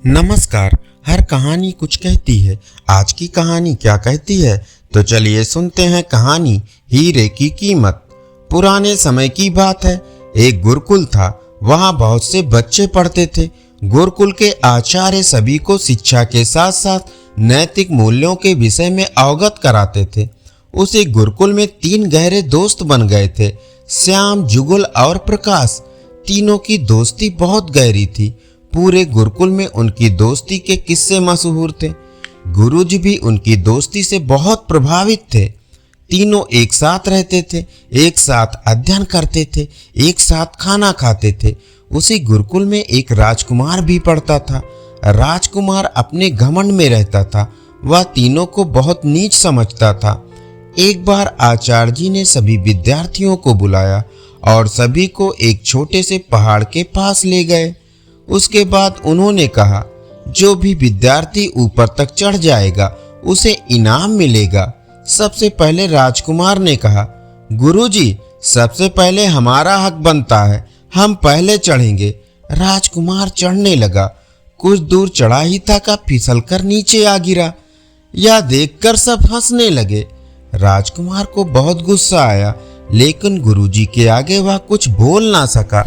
नमस्कार। हर कहानी कुछ कहती है। आज की कहानी क्या कहती है, तो चलिए सुनते हैं कहानी हीरे की कीमत। पुराने समय की बात है। एक गुरुकुल था। वहाँ बहुत से बच्चे पढ़ते थे। गुरुकुल के आचार्य सभी को शिक्षा के साथ साथ नैतिक मूल्यों के विषय में अवगत कराते थे। उसी गुरुकुल में 3 गहरे दोस्त बन गए थे, श्याम, जुगल और प्रकाश। तीनों की दोस्ती बहुत गहरी थी। पूरे गुरुकुल में उनकी दोस्ती के किस्से मशहूर थे। गुरुजी भी उनकी दोस्ती से बहुत प्रभावित थे। तीनों एक साथ रहते थे, एक साथ अध्ययन करते थे, एक साथ खाना खाते थे। उसी गुरुकुल में एक राजकुमार भी पढ़ता था। राजकुमार अपने घमंड में रहता था। वह तीनों को बहुत नीच समझता था। एक बार आचार्य जी ने सभी विद्यार्थियों को बुलाया और सभी को एक छोटे से पहाड़ के पास ले गए। उसके बाद उन्होंने कहा, जो भी विद्यार्थी ऊपर तक चढ़ जाएगा उसे इनाम मिलेगा। सबसे पहले राजकुमार ने कहा, गुरुजी, सबसे पहले हमारा हक बनता है, हम पहले चढ़ेंगे। राजकुमार चढ़ने लगा। कुछ दूर चढ़ा ही था का फिसल कर नीचे आ गिरा। यह देखकर सब हंसने लगे। राजकुमार को बहुत गुस्सा आया, लेकिन गुरुजी के आगे वह कुछ बोल ना सका।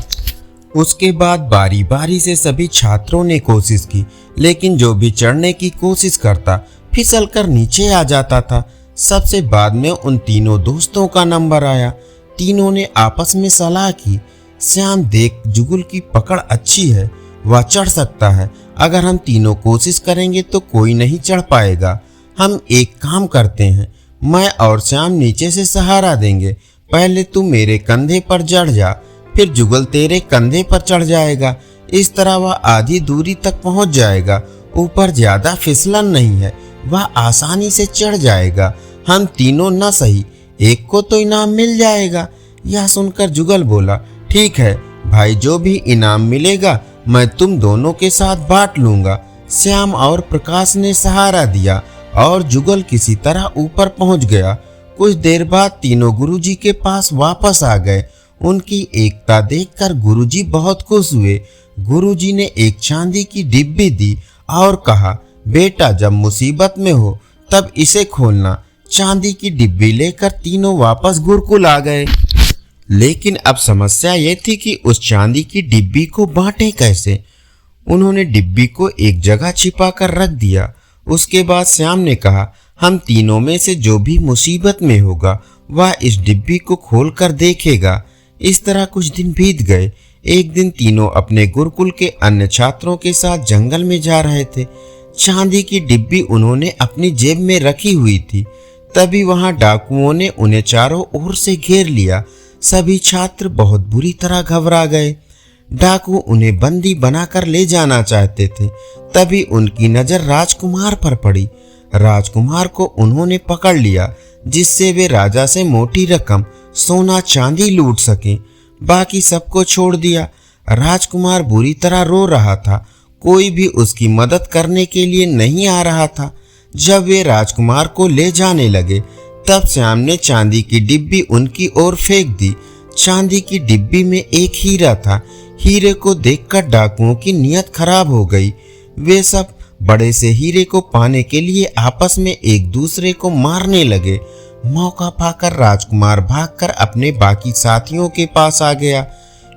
उसके बाद बारी बारी से सभी छात्रों ने कोशिश की, लेकिन जो भी चढ़ने की कोशिश करता फिसल कर नीचे आ जाता था। सबसे बाद में उन तीनों दोस्तों का नंबर आया। तीनों ने आपस में सलाह की, श्याम, देख, जुगल की पकड़ अच्छी है, वह चढ़ सकता है। अगर हम तीनों कोशिश करेंगे तो कोई नहीं चढ़ पाएगा। हम एक काम करते हैं, मैं और श्याम नीचे से सहारा देंगे। पहले तू मेरे कंधे पर चढ़ जा, फिर जुगल तेरे कंधे पर चढ़ जाएगा। इस तरह वह आधी दूरी तक पहुंच जाएगा। ऊपर ज्यादा फिसलन नहीं है, वह आसानी से चढ़ जाएगा। हम तीनों न सही, एक को तो इनाम मिल जाएगा। यह सुनकर जुगल बोला, ठीक है भाई, जो भी इनाम मिलेगा मैं तुम दोनों के साथ बांट लूंगा। श्याम और प्रकाश ने सहारा दिया और जुगल किसी तरह ऊपर पहुंच गया। कुछ देर बाद तीनों गुरुजी के पास वापस आ गए। उनकी एकता देखकर गुरुजी बहुत खुश हुए। गुरुजी ने एक चांदी की डिब्बी दी और कहा, बेटा, जब मुसीबत में हो तब इसे खोलना। चांदी की डिब्बी लेकर तीनों वापस गुरुकुल आ गए। लेकिन अब समस्या ये थी कि उस चांदी की डिब्बी को बांटे कैसे। उन्होंने डिब्बी को एक जगह छिपा कर रख दिया। उसके बाद श्याम ने कहा, हम तीनों में से जो भी मुसीबत में होगा वह इस डिब्बी को खोल कर देखेगा। इस तरह कुछ दिन बीत गए। एक दिन तीनों अपने गुरुकुल के अन्य छात्रों के साथ जंगल में जा रहे थे। चांदी की डिब्बी उन्होंने अपनी जेब में रखी हुई थी। तभी वहां डाकुओं ने उन्हें चारों ओर से घेर लिया। सभी छात्र बहुत बुरी तरह घबरा गए। डाकू उन्हें बंदी बनाकर ले जाना चाहते थे। तभी उनकी नजर राजकुमार पर पड़ी। राजकुमार को उन्होंने पकड़ लिया, जिससे वे राजा से मोटी रकम सोना चांदी लूट सके। बाकी सबको छोड़ दिया। राजकुमार बुरी तरह रो रहा था। कोई भी उसकी मदद करने के लिए नहीं आ रहा था। जब वे राजकुमार को ले जाने लगे तब श्याम ने चांदी की डिब्बी उनकी ओर फेंक दी। चांदी की डिब्बी में एक हीरा था। हीरे को देखकर डाकुओं की नीयत खराब हो गई। वे सब बड़े से हीरे को पाने के लिए आपस में एक दूसरे को मारने लगे। मौका पाकर राजकुमार भागकर अपने बाकी साथियों के पास आ गया।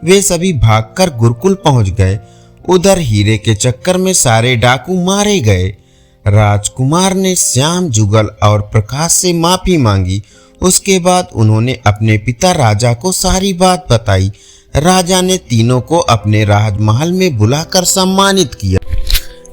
वे सभी भागकर गुरुकुल पहुंच गए। उधर हीरे के चक्कर में सारे डाकू मारे गए। राजकुमार ने श्याम, जुगल और प्रकाश से माफी मांगी। उसके बाद उन्होंने अपने पिता राजा को सारी बात बताई। राजा ने तीनों को अपने राजमहल में बुलाकर सम्मानित किया।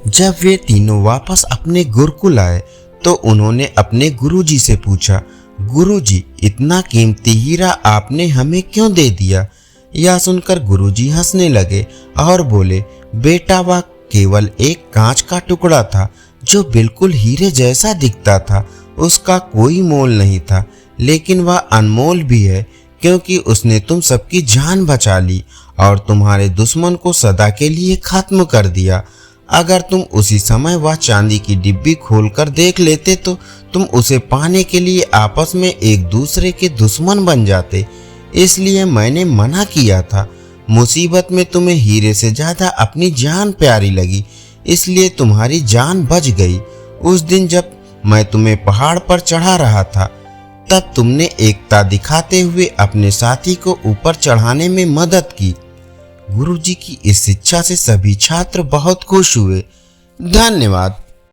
जब वे तीनों वापस अपने गुरुकुल आए तो उन्होंने अपने गुरुजी से पूछा, गुरुजी, इतना कीमती हीरा आपने हमें क्यों दे दिया? यह सुनकर गुरुजी हंसने लगे और बोले, बेटा, वह केवल एक कांच का टुकड़ा था जो बिल्कुल हीरे जैसा दिखता था। उसका कोई मोल नहीं था, लेकिन वह अनमोल भी है क्योंकि उसने तुम सबकी जान बचा ली और तुम्हारे दुश्मन को सदा के लिए खत्म कर दिया। अगर तुम उसी समय वह चांदी की डिब्बी खोलकर देख लेते तो तुम उसे पाने के लिए आपस में एक दूसरे के दुश्मन बन जाते। इसलिए मैंने मना किया था। मुसीबत में तुम्हें हीरे से ज्यादा अपनी जान प्यारी लगी, इसलिए तुम्हारी जान बच गई। उस दिन जब मैं तुम्हें पहाड़ पर चढ़ा रहा था, तब तुमने एकता दिखाते हुए अपने साथी को ऊपर चढ़ाने में मदद की। गुरुजी की इस शिक्षा से सभी छात्र बहुत खुश हुए। धन्यवाद।